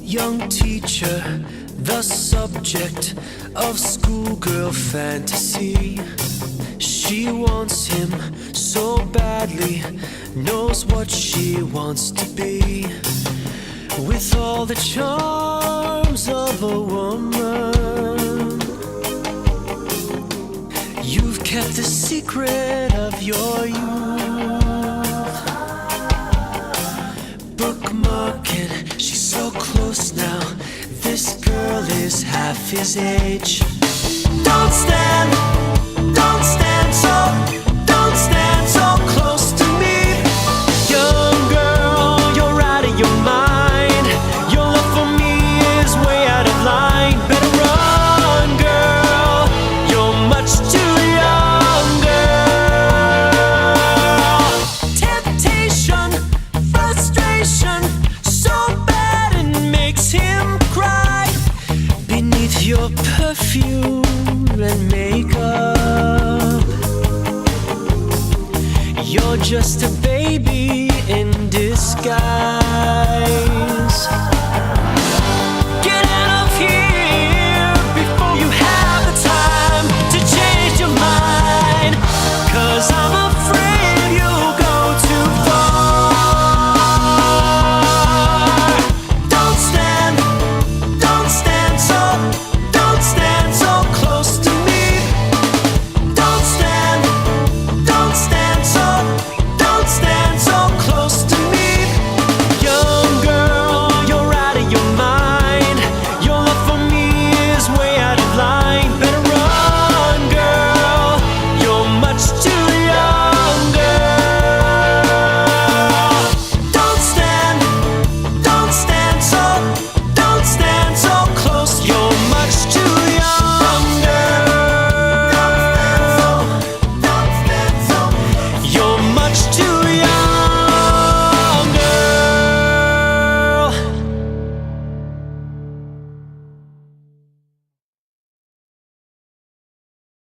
Young teacher, the subject of schoolgirl fantasy. She wants him so badly, knows what she wants to be. With all the charms of a woman, you've kept the secret of your youth. Bookmarking, she's so close now. This girl is half his age. Don't stand so close to me. Young girl, you're out of your mind. Your love for me is way out of line. Better run, girl, you're much too young, girl. Temptation, frustration, so bad it makes him cry. Beneath your perfume and makeup, you're just a baby